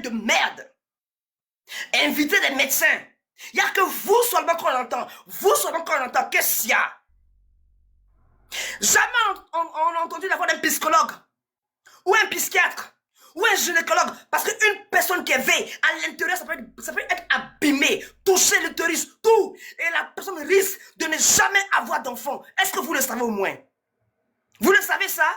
de merde. Inviter des médecins. Il n'y a que vous seulement qu'on entend. Vous seulement qu'on entend. Qu'est-ce qu'il y a? Jamais on a entendu la voix d'un psychologue. Ou un psychiatre. Ou un gynécologue. Parce qu'une personne qui est veille, à l'intérieur, ça peut être abîmé. Toucher l'utérus, tout. Et la personne risque de ne jamais avoir d'enfant. Est-ce que vous le savez au moins? Vous le savez ça?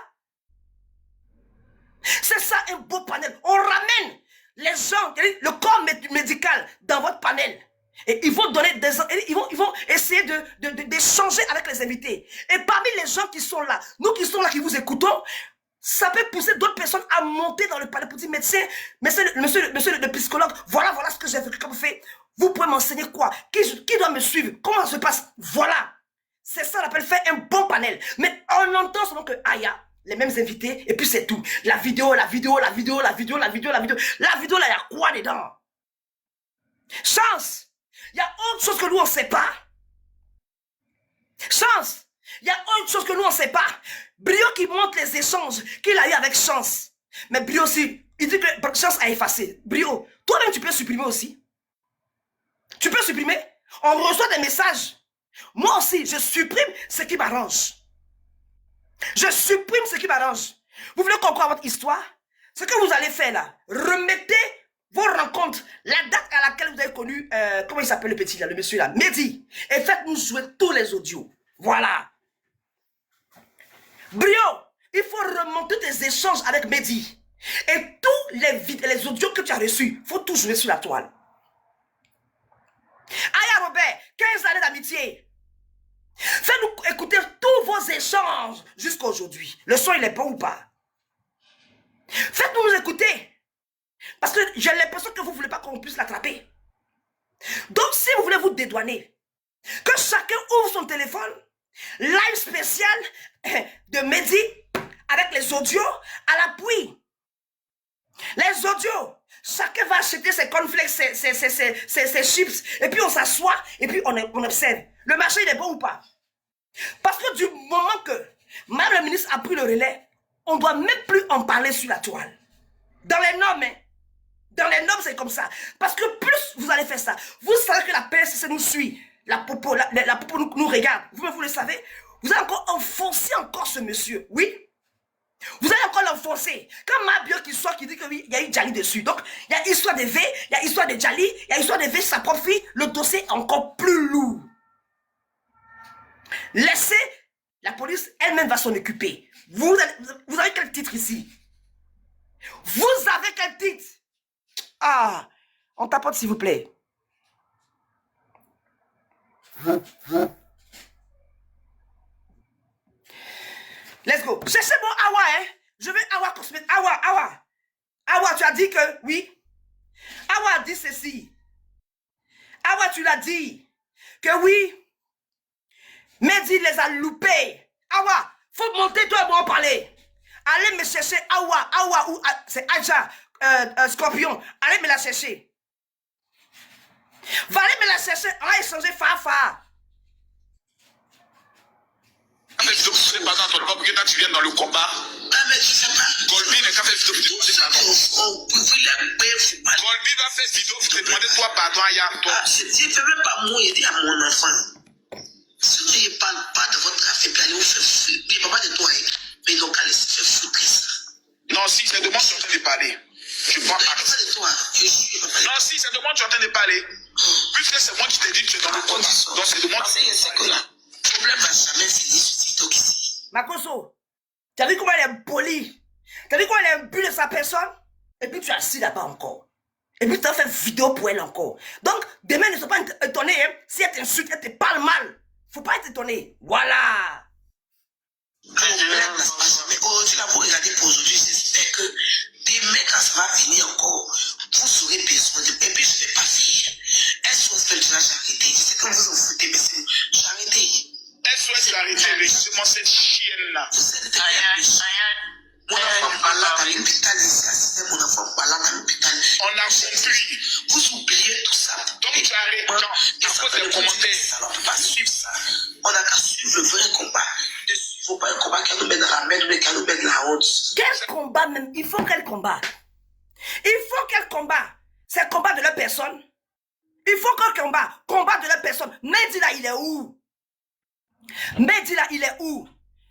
C'est ça un beau panel. On ramène les gens, le corps médical dans votre panel. Et ils vont donner des... Ils vont essayer d'échanger avec les invités. Et parmi les gens qui sont là, nous qui sommes là, qui vous écoutons, ça peut pousser d'autres personnes à monter dans le palais pour dire, médecin, monsieur le psychologue, voilà ce que j'ai fait, comme fait. Vous pouvez m'enseigner quoi? Qui doit me suivre? Comment ça se passe? Voilà. C'est ça, on appelle faire un bon panel. Mais on entend seulement que, il y a les mêmes invités, et puis c'est tout. La vidéo, là, il y a quoi dedans? Chance! Il y a autre chose que nous, on ne sait pas. Chance! Il y a autre chose que nous, on ne sait pas. Brio qui montre les échanges qu'il a eu avec Chance. Mais Brio aussi, il dit que Chance a effacé. Brio, toi-même, tu peux supprimer aussi. Tu peux supprimer. On reçoit des messages. Moi aussi, je supprime ce qui m'arrange. Je supprime ce qui m'arrange. Vous voulez comprendre votre histoire? Ce que vous allez faire là, remettez vos rencontres, la date à laquelle vous avez connu, comment il s'appelle le petit là, le monsieur là, Mehdi, et faites-nous jouer tous les audios. Voilà. Brio, il faut remonter tes échanges avec Mehdi. Et tous les audios que tu as reçus, il faut tout jouer sur la toile. Aya Robert, 15 années d'amitié. Faites-nous écouter tous vos échanges jusqu'à aujourd'hui. Le son, il est bon ou pas? Faites-nous nous écouter. Parce que j'ai l'impression que vous ne voulez pas qu'on puisse l'attraper. Donc, si vous voulez vous dédouaner, que chacun ouvre son téléphone, live spécial de Mehdi, avec les audios à l'appui. Les audios. Chacun va acheter ses cornflakes, ses chips, et puis on s'assoit, et puis on observe. Le marché, il est bon ou pas? Parce que du moment que Mme le ministre a pris le relais, on ne doit même plus en parler sur la toile. Dans les normes, hein. Dans les normes, c'est comme ça. Parce que plus vous allez faire ça, vous savez que la PSC nous suit, la popo nous regarde. Vous le savez, vous allez encore enfoncer encore ce monsieur. Oui? Vous allez encore l'enfoncer. Quand Mabio qui sort, qui dit que oui, il y a eu Djali dessus. Donc, il y a histoire de V, il y a histoire de Djali, il y a histoire de V, sa propre fille. Le dossier est encore plus lourd. Laissez, la police elle-même va s'en occuper. Vous avez quel titre ici? Vous avez quel titre? Ah, on tapote s'il vous plaît. Let's go. Cherchez mon Awa, hein. Je veux Awa cosmétique. Awa. Awa, tu as dit que oui. Awa a dit ceci. Awa, tu l'as dit. Que oui. Mehdi les a loupés. Awa, faut monter toi et moi en parler. Allez me chercher Awa ou c'est Aja, Scorpion. Allez me la chercher. Va aller me la chercher. On va échanger Fafa. Mais je te pas dans ton corps, que tu viens dans le combat. Ah, mais je sais pas. Colby n'est qu'à faire vidéo. Colby va faire vidéo, je te demande toi pardon, Aya. Je ne peux même pas moi aider à mon enfant. Si tu ne parles pas de votre affaire, puis allez vous faire flipper. Il ne parle pas de toi, mais ils ont qu'à laisser faire flipper ça. Non, si, c'est de moi que tu es en train de parler. Je prends acte. De toi. Non, si, c'est de moi que tu es en train de parler. Puisque c'est moi qui t'ai dit que tu es dans le combat. Donc c'est de moi que tu es là. Le problème va jamais finir sur TikTok ici. Makoso, tu as vu comment elle est polie? Tu as vu comment elle est imbue de sa personne? Et puis tu es assis là-bas encore. Et puis tu as fait une vidéo pour elle encore. Donc, demain, ne sois pas étonné, hein, si elle t'insulte, elle te parle mal. Faut pas être étonné. Voilà. Mais aujourd'hui, là, vous regardez pour aujourd'hui, j'espère que demain, quand ça va finir encore, vous serez besoin de... Et puis, je ne vais pas faire. Est-ce que je vais arrêter? Je sais que vous vous foutez, mais c'est... J'arrête. SOS arrêté, laissez-moi cette chienne-là. Vous êtes mon enfant parle dans l'hôpital ici, mon enfant parle dans l'hôpital. On a compris. Vous oubliez tout ça. Donc tu arrêtes. À cause des commentaires. On ne peut pas suivre ça. On a qu'à suivre le vrai combat. Ne suivons pas un combat qui nous met dans la merde, mais qui nous met dans la honte. Quel combat même? Il faut quel combat? Il faut qu'elle combat. C'est le combat de leur personne. Il faut qu'elle combat de leur personne. Mehdi là, il est où? Mehdi là, il est où?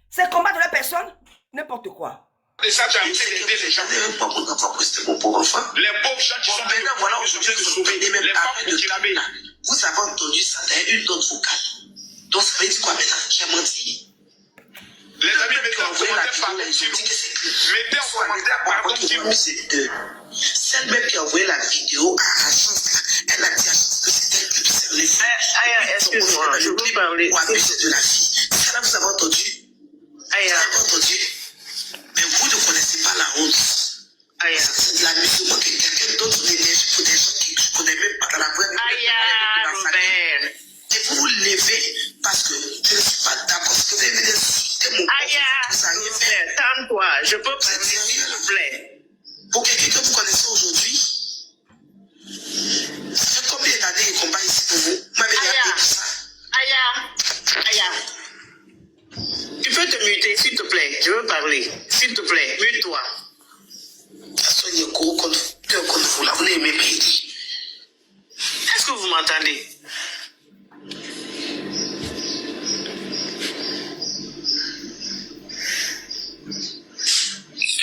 C'est le combat de leur personne? N'importe quoi. Et ça, tu as essayé d'aider les gens. Même pas mon enfant, c'était mon pauvre enfant. Les pauvres gens qui sont Maintenant, voilà, aujourd'hui, de vous sauver. venez même Les femmes après de burkinabés. là. Vous avez entendu ça dans une autre vocale. Donc, ça veut dire quoi maintenant? J'ai menti. Les amis, mettez en commentaire pardon si vous. Mettez en commentaire pardon si vous. Celle même qui a envoyé la vidéo à Chance, elle a dit à Chance que c'était un clip sur les filles. Aya, excuse-moi, je veux parler. Pour abuser de la fille. Ça là, vous avez entendu? Aya, Vous avez entendu? Mais vous ne connaissez pas la honte. Aya, C'est de l'amusement que quelqu'un d'autre l'énergie pour des gens qui ne connaissent même pas dans la vraie vie. Aya, Robert. Et vous vous levez parce que je ne suis pas d'accord. Parce que vous avez insulté mon Aya, Robert, calme-toi, je peux parler, s'il vous plaît. Pour quelqu'un que vous connaissez aujourd'hui, ça fait combien d'années il combat ici pour vous? Vous m'avez dit Aya. tout ça. Aya, tu peux te muter, s'il te plaît, je veux parler. S'il te plaît, mute-toi. Soyez au courant contre vous là, vous n'aimez pas aider. Est-ce que vous m'entendez?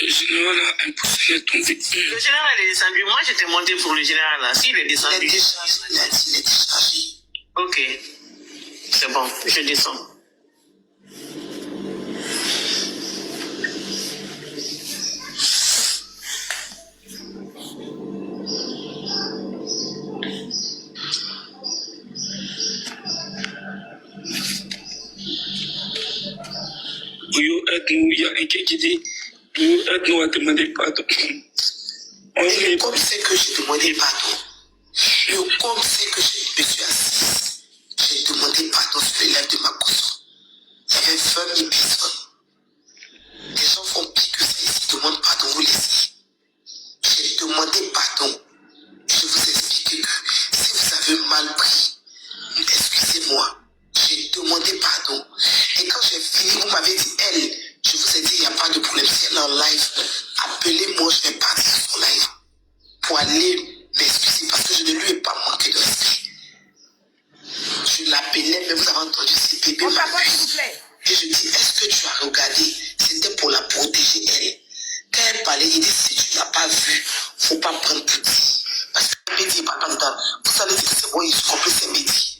Le général a imposé ton victime. Le général est descendu. Moi, j'étais monté pour le général là. S'il est Il est descendu. déchargé, il a dit, il est déchargé. Ok. C'est bon, je descends. Brio, aide-nous. Il y a un qui dit, Brio, aide-nous à demander pardon. Et comme c'est que j'ai demandé pardon, et comme c'est que je me suis assise, j'ai demandé pardon sur les lèvres de ma caution. Il y avait 20 000 personnes. Les gens font pire que ça ici, demandent pardon, vous laissez. J'ai demandé pardon. Je vous explique que si vous avez mal pris, excusez-moi. J'ai demandé pardon. Et quand j'ai fini, vous m'avez dit, elle, je vous ai dit, il n'y a pas de problème. Si elle est en live, appelez-moi, je vais partir sur live pour aller m'excuser parce que je ne lui ai pas manqué de respect. Je l'appelais, mais vous avez entendu ces bébés On t'apporte, s'il vous m'abusent. plaît. Et je dis, est-ce que tu as regardé? C'était pour la protéger, elle. Quand elle parlait, il dit, si tu n'as pas vu, faut pas prendre petit. Parce que Mehdi n'est pas candidat. Vous allez dire que c'est bon, il se complète, c'est Mehdi.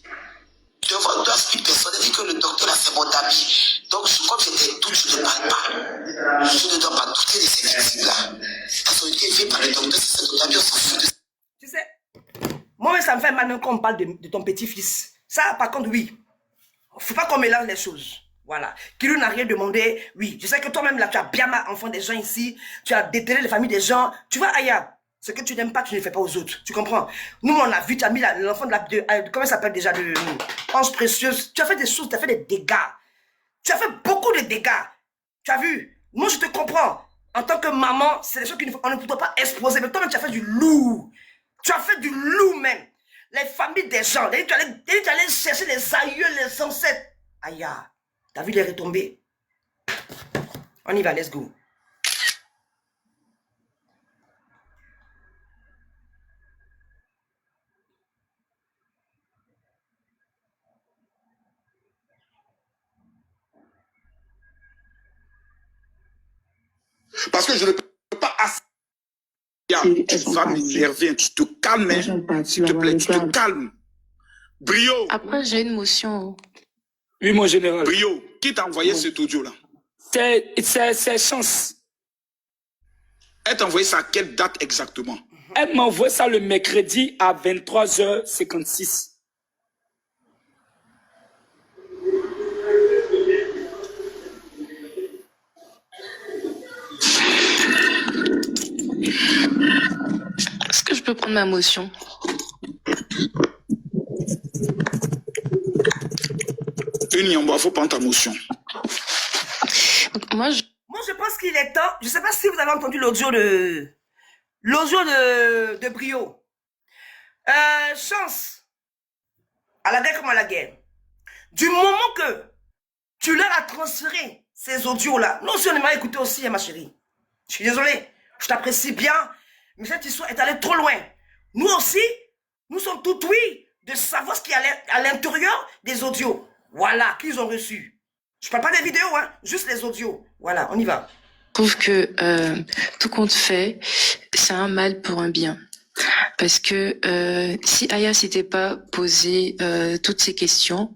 Devant 2 personnes, elle dit que le docteur là, c'est mon ami. Donc, comme j'ai des doutes, je ne parle pas. Je ne dois pas douter de ces victimes-là. Parce qu'on était fait par le docteur, c'est mon ami, on s'en fout de ça. Tu sais, moi, ça me fait mal même quand on parle de ton petit-fils. Ça, par contre, oui. Faut pas qu'on mélange les choses. Voilà. Kirou n'a rien demandé. Oui, je sais que toi-même, là, tu as bien mal enfant des gens ici. Tu as déterré les familles des gens. Tu vois, Aya, ce que tu n'aimes pas, tu ne le fais pas aux autres. Tu comprends? Nous, on a vu, tu as mis l'enfant comment ça s'appelle déjà, de Ange Précieuse. Tu as fait des choses, tu as fait des dégâts. Tu as fait beaucoup de dégâts. Tu as vu? Moi, je te comprends. En tant que maman, c'est des choses qu'on ne peut pas exposer. Mais toi-même, tu as fait du lourd. Tu as fait du lourd même. Les familles des gens. Tu allais chercher les aïeux, les ancêtres. Aïe, t'as vu les retombées? On y va, let's go. Parce que je ne peux pas assumer. Tu vas m'énerver, tu te calmes, hein. S'il te plaît, tu te calmes. Brio, Après, j'ai une motion. Oui, mon général. Brio, qui t'a envoyé cet audio-là? C'est Chance. Elle t'a envoyé ça à quelle date exactement? Elle m'a envoyé ça le mercredi à 23h56. Est-ce que je peux prendre ma motion? Une Yamba, faut prendre ta motion. Moi, Moi, je pense qu'il est temps. Je ne sais pas si vous avez entendu l'audio de Brio. Chance. À la guerre comme à la guerre. Du moment que tu leur as transféré ces audios-là, nous aussi on aimerait écouter aussi, hein, ma chérie. Je suis désolée. Je t'apprécie bien. Mais cette histoire est allée trop loin. Nous aussi, nous sommes tout oui de savoir ce qui est à l'intérieur des audios. Voilà, qu'ils ont reçus. Je parle pas des vidéos, hein, juste les audios. Voilà, on y va. Je trouve que tout compte fait, c'est un mal pour un bien. Parce que si Aya s'était pas posé toutes ces questions,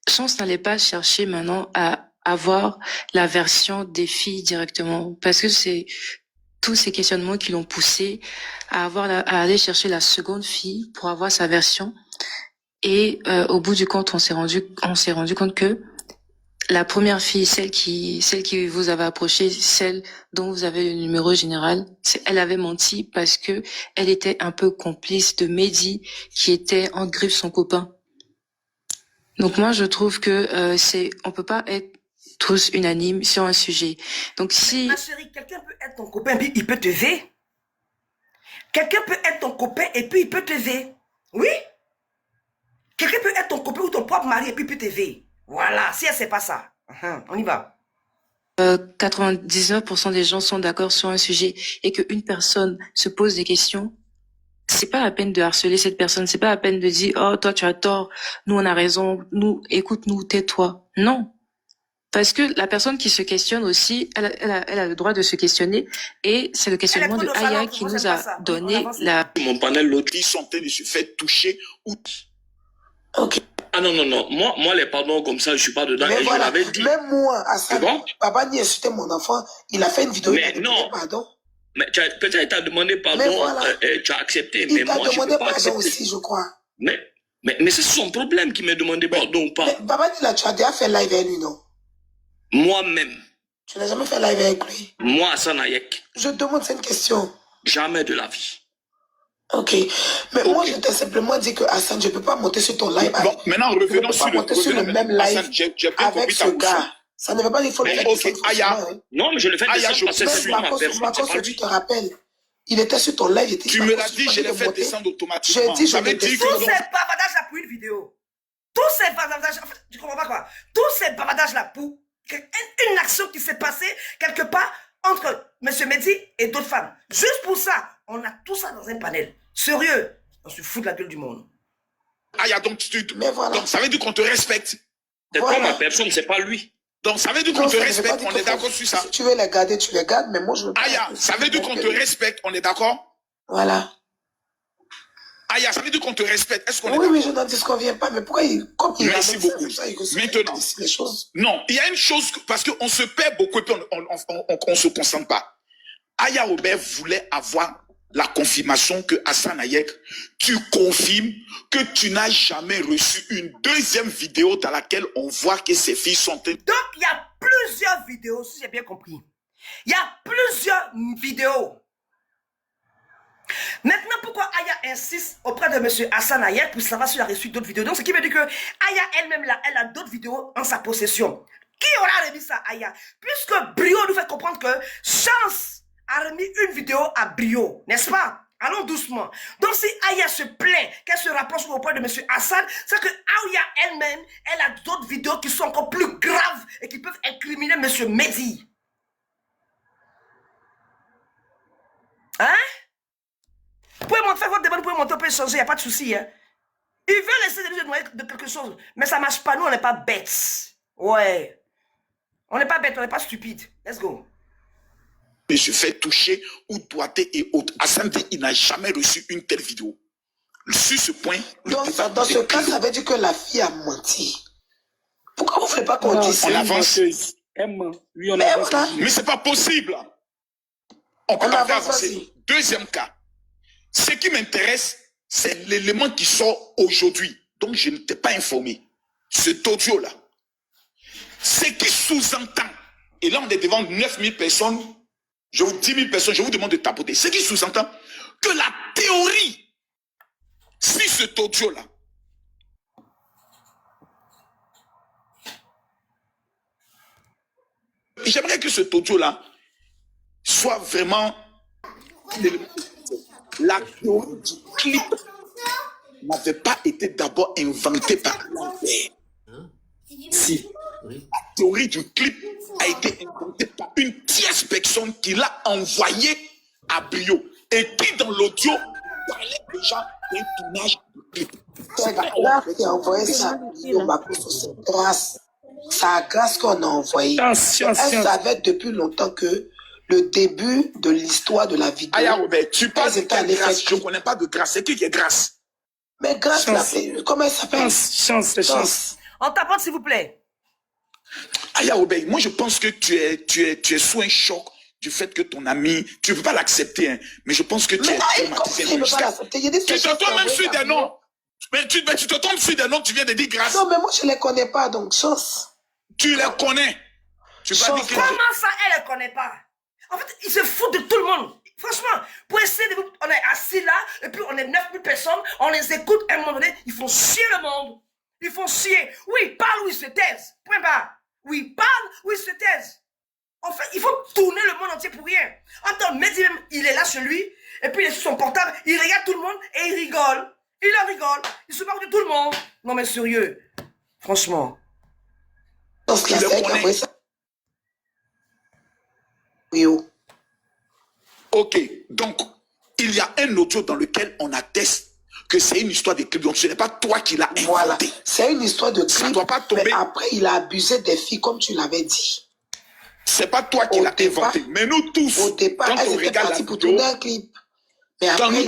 Chance n'allait pas chercher maintenant à avoir la version des filles directement. Parce que c'est tous ces questionnements qui l'ont poussé à à aller chercher la seconde fille pour avoir sa version. Et au bout du compte, on s'est rendu compte que la première fille, celle qui vous avait approché, celle dont vous avez le numéro général, elle avait menti parce que elle était un peu complice de Mehdi qui était en griffe son copain. Donc moi je trouve que on peut pas être tous unanimes sur un sujet. Donc si ma chérie, quelqu'un peut être ton copain puis il peut te lever. Quelqu'un peut être ton copain et puis il peut te lever. Oui. Quelqu'un peut être ton copain ou ton propre mari et puis il peut te lever. Voilà, si elle sait pas ça. On y va. 99% des gens sont d'accord sur un sujet et qu'une personne se pose des questions, c'est pas la peine de harceler cette personne, c'est pas la peine de dire oh toi tu as tort, nous on a raison, nous écoute-nous, tais-toi. Non. Parce que la personne qui se questionne aussi, elle a le droit de se questionner et c'est le questionnement de Aya qui nous a donné la... Mon panel, l'autre, ils sont en train de se faire toucher ou... Ok. Ah non, moi les pardons comme ça, je suis pas dedans. Mais et voilà, je l'avais dit. même moi, Hassan, bon? Papa ni insulté mon enfant, il a fait une vidéo, Mais il a dit non. pardon. Mais peut-être tu as demandé pardon, Mais voilà. tu as accepté, Il mais t'a moi je demandé peux pas pardon accepter. aussi, je crois. Mais c'est son problème qui m'a demandé pardon ou pas. Mais Papa dit là, tu as déjà fait live avec lui, non? Moi-même, Tu n'as jamais fait live avec lui. moi Hassan Hayek, Je te demande, c'est une question. jamais de la vie. Ok. Mais moi, je t'ai simplement dit que Hassan, je ne peux pas monter sur ton live. Bon, maintenant, revenons sur le même live Hassan, j'ai bien avec compris ce ta gars. position. Ça ne veut pas dire qu'il faut le Mais faire ok, descendre Aya. forcément, hein. Non, mais je le fais Aya, descendre parce que c'est Même sur ma personne, c'est pas tu lui. te rappelles. Il était sur ton live. Tu me l'as dit, je l'ai fait descendre automatiquement. J'ai dit, je J'avais vais dit descendre. Tous que... ces bavardages là pour une vidéo. Tous ces bavardages, en fait, tu comprends pas quoi. Tous ces bavardages là pour une action qui s'est passée quelque part entre M. Mehdi et d'autres femmes. Juste pour ça, on a tout ça dans un panel. Sérieux, on se fout de la gueule du monde. Aya, donc, Mais voilà. donc ça veut dire qu'on te respecte. C'est Voilà. pas ma personne, c'est pas lui. Donc ça veut dire qu'on Non, te ça ne veut pas respecte, dire on qu'il est faut- d'accord sur ça. Si tu veux les garder, tu les gardes, mais moi, je veux pas. Aya, ça veut dire qu'on te respecte, on est d'accord? Voilà. Aya, ça veut dire qu'on te respecte, est-ce qu'on est Oui, d'accord? mais je n'en disconviens pas. Mais pourquoi comme il Merci ramène ça, beaucoup. comme ça, il reçoit Maintenant. les choses. Non, il y a une chose, parce qu'on se perd beaucoup et puis on se concentre pas. Aya Robert voulait avoir la confirmation que Hassan Hayek, tu confirmes que tu n'as jamais reçu une deuxième vidéo dans laquelle on voit que ces filles sont... Donc, il y a plusieurs vidéos, si j'ai bien compris. Il y a plusieurs vidéos. Maintenant, pourquoi Aya insiste auprès de M. Hassan Hayek pour savoir s'il a reçu d'autres vidéos? Donc, ce qui veut dire que Aya elle-même, là, elle a d'autres vidéos en sa possession. Qui aura remis ça à Aya? Puisque Brio nous fait comprendre que Chance a remis une vidéo à Brio, n'est-ce pas? Allons doucement. Donc, si Aya se plaint qu'elle se rapproche auprès de M. Hassan, c'est que Aya elle-même, elle a d'autres vidéos qui sont encore plus graves et qui peuvent incriminer M. Mehdi. Hein? Vous pouvez monter votre débat, vous pouvez monter, on peut changer, il n'y a pas de souci. Hein? Ils veulent essayer de nous noyer de quelque chose, mais ça ne marche pas. Nous, on n'est pas bêtes. Ouais. On n'est pas bêtes, on n'est pas stupides. Let's go. Il se fait toucher ou doigté et autres. Hassan dit il n'a jamais reçu une telle vidéo. Sur ce point... Donc, dans ce cas, ça veut dire que la fille a menti. Pourquoi vous ne voulez pas qu'on dise ça? On avance. Oui, on Mais avance. voilà. Mais c'est pas possible. On peut On pas avance, avancer. vas-y. Deuxième cas. Ce qui m'intéresse, c'est l'élément qui sort aujourd'hui. Donc, je ne t'ai pas informé. Cet audio-là. Ce qui sous-entend, et là, on est devant 9000 personnes, 10 000 personnes, je vous demande de tapoter. Ce qui sous-entend que la théorie, si cet audio-là, j'aimerais que cet audio-là soit vraiment la théorie du clip n'avait pas été d'abord inventée par Lambert. Si la théorie du clip a été inventée par une tierce personne qui l'a envoyée à Brio. et qui dans l'audio parlait déjà d'un tournage de clip. C'est grâce qui a envoyé ça. C'est grâce. C'est à grâce qu'on a envoyé. Elle savait depuis longtemps que le début de l'histoire de la vidéo. Aya Robert, tu parles de quelle grâce? Je ne connais pas de grâce. C'est qui est grâce? Mais grâce, comment elle s'appelle? Chance. On t'apporte, s'il vous plaît. Aya Robert, moi je pense que tu es sous un choc du fait que ton ami, tu ne peux pas l'accepter, hein, mais je pense que tu es traumatisé. Tu te tombes même sur des noms. Mais tu te tombes sur des noms, tu viens de dire grâce. Non, mais moi je ne les connais pas, donc chance. Tu les connais. Tu vas dire que comment ça, elle ne connaît pas? En fait, ils se foutent de tout le monde. Franchement, pour essayer de... On est assis là, et puis on est 9000 personnes, on les écoute, à un moment donné, ils font chier le monde. Ils font chier. Oui, ils parlent ou ils se taisent. Point barre. Oui, ils parlent ou ils se taisent. En fait, il faut tourner le monde entier pour rien. Attends, Mehdi même, il est là chez lui, et puis il est sur son portable, il regarde tout le monde, et il rigole. Il en rigole. Il se moque de tout le monde. Non mais sérieux. Franchement. Donc, oui, oh. Ok, donc, il y a un audio dans lequel on atteste que c'est une histoire de clip. Donc, ce n'est pas toi qui l'as inventé. Voilà, c'est une histoire de clip. Ça ne doit pas tomber. Mais après, il a abusé des filles, comme tu l'avais dit. C'est pas toi qui l'as inventé. Mais nous tous, au départ, quand on regarde la pour vidéo, tourner un clip. Mais après,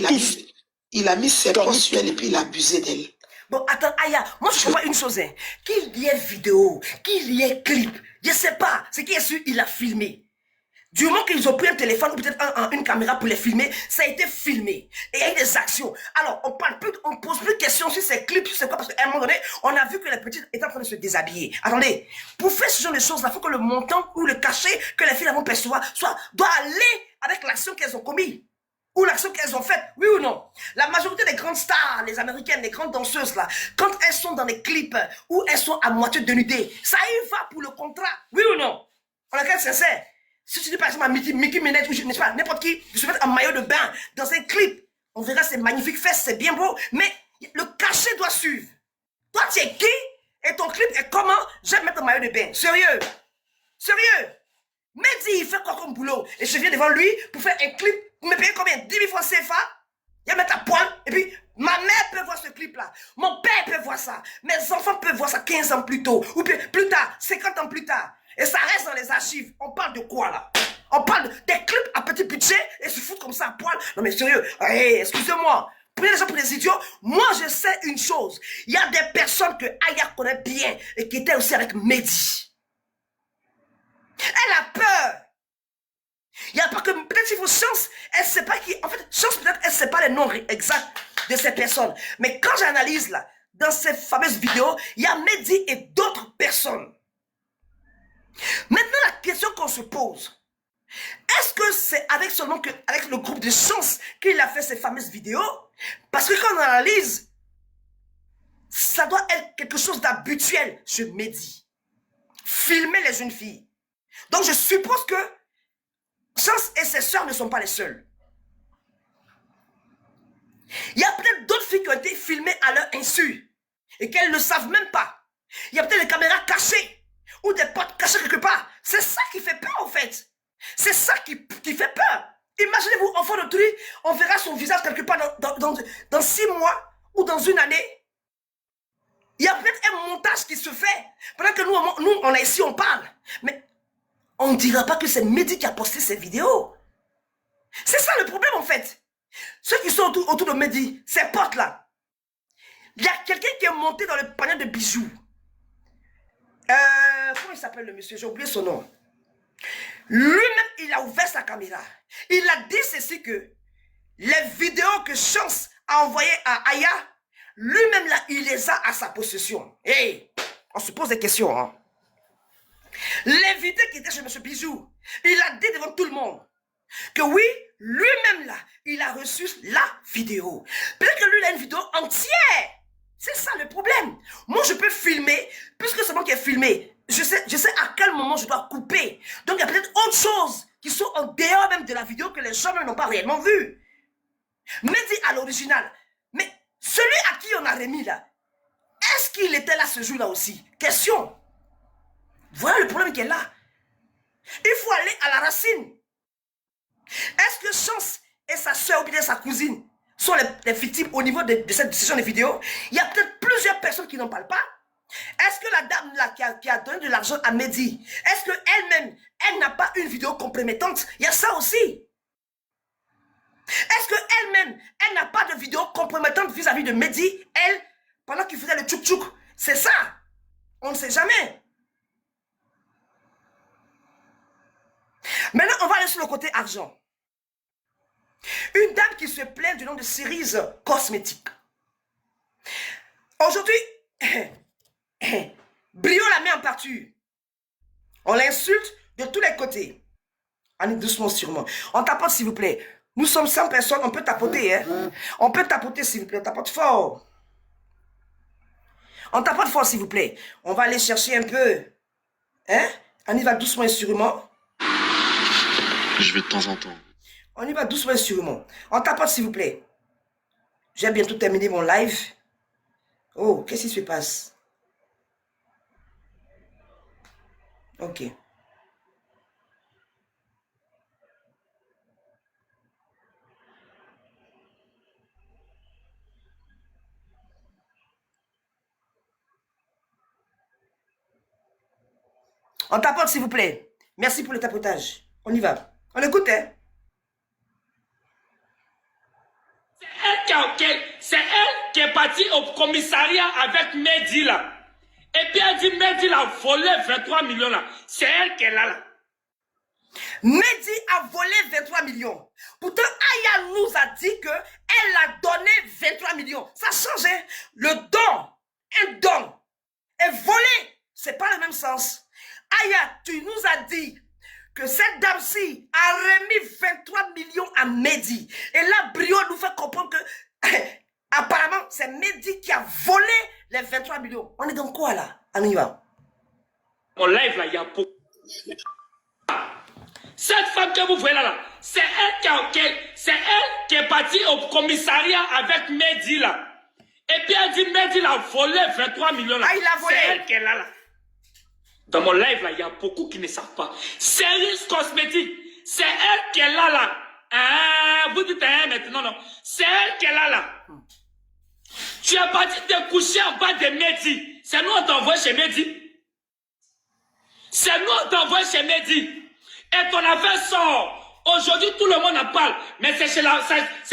il a mis ses posts sur elle et puis il a abusé d'elle. Bon, attends, Aya, moi je comprends une chose, hein. Qu'il y ait vidéo, qu'il y ait clip, je sais pas, ce qui est sûr, il a filmé. Du moment qu'ils ont pris un téléphone ou peut-être une caméra pour les filmer, ça a été filmé. Et il y a eu des actions. Alors, on parle plus, on pose plus de questions sur ces clips, sur quoi, parce qu'à un moment donné, on a vu que la petite est en train de se déshabiller. Attendez, pour faire ce genre de choses-là, il faut que le montant ou le cachet que les filles vont percevoir doit aller avec l'action qu'elles ont commise. Ou l'action qu'elles ont faite, oui ou non? La majorité des grandes stars, les américaines, les grandes danseuses, là, quand elles sont dans les clips où elles sont à moitié dénudées, ça y va pour le contrat, oui ou non? On est sincère. Si tu dis par exemple à Mickey Minaj ou je ne sais pas, n'importe qui, je se mets en maillot de bain dans un clip, on verra ces magnifiques fesses, c'est bien beau, mais le cachet doit suivre. Toi, tu es qui? Et ton clip est comment? Je vais me mettre en maillot de bain. Sérieux? Sérieux? Mehdi, il fait quoi comme boulot? Et je viens devant lui pour faire un clip. Vous me payez combien? 10 000 francs CFA? Il va mettre à poil. Et puis, ma mère peut voir ce clip-là. Mon père peut voir ça. Mes enfants peuvent voir ça 15 ans plus tôt. Ou plus tard, 50 ans plus tard. Et ça reste dans les archives. On parle de quoi, là? On parle des clips à petit budget et se foutent comme ça à poil. Non, mais sérieux. Hey, excusez-moi. Prenez les gens pour des idiots. Moi, je sais une chose. Il y a des personnes que Aya connaît bien et qui étaient aussi avec Mehdi. Elle a peur. Il n'y a pas que, peut-être s'il faut Chance, elle ne sait pas qui, en fait, Chance peut-être, elle ne sait pas les noms exacts de ces personnes. Mais quand j'analyse là, dans ces fameuses vidéos, il y a Mehdi et d'autres personnes. Maintenant, la question qu'on se pose, est-ce que c'est avec seulement avec le groupe de Chance qu'il a fait ces fameuses vidéos? Parce que quand on analyse, ça doit être quelque chose d'habituel chez Mehdi. Filmer les jeunes filles. Donc je suppose que Chance et ses sœurs ne sont pas les seules. Il y a peut-être d'autres filles qui ont été filmées à leur insu et qu'elles ne savent même pas. Il y a peut-être des caméras cachées ou des potes cachés quelque part. C'est ça qui fait peur en fait. C'est ça qui fait peur. Imaginez-vous, enfant d'autrui, on verra son visage quelque part dans 6 mois ou dans une année. Il y a peut-être un montage qui se fait. Pendant que nous on est ici, on parle. Mais on ne dira pas que c'est Mehdi qui a posté ces vidéos. C'est ça le problème en fait. Ceux qui sont autour de Mehdi, ces potes là. Il y a quelqu'un qui est monté dans le panier de bijoux. Comment il s'appelle le monsieur? J'ai oublié son nom. Lui-même, il a ouvert sa caméra. Il a dit ceci que les vidéos que Chance a envoyées à Aya, lui-même là, il les a à sa possession. Hey, on se pose des questions, hein. L'invité qui était chez M. Bijou, il a dit devant tout le monde que oui, lui-même là, il a reçu la vidéo. Peut-être que lui, il a une vidéo entière. C'est ça le problème. Moi, je peux filmer, puisque c'est moi qui ai filmé. Je sais à quel moment je dois couper. Donc, il y a peut-être autre chose qui sont en dehors même de la vidéo que les gens n'ont pas réellement vu. Mehdi à l'original. Mais celui à qui on a remis là, est-ce qu'il était là ce jour-là aussi? Question. Voilà le problème qui est là. Il faut aller à la racine. Est-ce que Chance et sa soeur ou bien sa cousine sont les victimes au niveau de cette session de vidéo, il y a peut-être plusieurs personnes qui n'en parlent pas. Est-ce que la dame là qui a donné de l'argent à Mehdi, est-ce qu'elle-même, elle n'a pas une vidéo compromettante? Il y a ça aussi. Est-ce qu'elle-même, elle n'a pas de vidéo compromettante vis-à-vis de Mehdi, elle, pendant qu'il faisait le tchouk-tchouk? C'est ça. On ne sait jamais. Maintenant, on va aller sur le côté argent. Une dame qui se plaint du nom de Cerise Cosmétique. Aujourd'hui, Brio la met en pâture. On l'insulte de tous les côtés. Allez doucement sûrement. On tapote s'il vous plaît. Nous sommes 100 personnes, on peut tapoter. Hein? On peut tapoter s'il vous plaît, on tapote fort. On tapote fort s'il vous plaît. On va aller chercher un peu. Hein? On y va doucement et sûrement. Je vais de temps en temps. On y va doucement et sûrement. On tapote s'il vous plaît. J'ai bientôt terminé mon live. Oh, qu'est-ce qui se passe? Ok. On tapote s'il vous plaît. Merci pour le tapotage. On y va. On écoute, hein? C'est elle qui est partie au commissariat avec Mehdi là. Et puis elle dit Mehdi a volé 23 millions là. C'est elle qui est là. Mehdi a volé 23 millions. Pourtant, Aya nous a dit qu'elle a donné 23 millions. Ça change, hein? Le don, un don, et voler, c'est pas le même sens. Aya, tu nous as dit que cette dame-ci a remis 23 millions à Mehdi. Et là, Brio nous fait comprendre que apparemment, c'est Mehdi qui a volé les 23 millions. On est dans quoi là? On y va. Mon live là, il y a beaucoup. Cette femme que vous voyez là, c'est elle qui est partie au commissariat avec Mehdi là. Et puis elle dit Mehdi a volé 23 millions là. Ah, il a volé. C'est elle qui est là. Dans mon live, là, il y a beaucoup qui ne savent pas. Cerise Cosmétique, c'est elle qui est là. Ah, vous dites, hein, maintenant, non. C'est elle qui est là. Tu es parti te coucher en bas de Mehdi. C'est nous, on t'envoie chez Mehdi. C'est nous, on t'envoie chez Mehdi. Et ton affaire sort. Aujourd'hui, tout le monde en parle. Mais c'est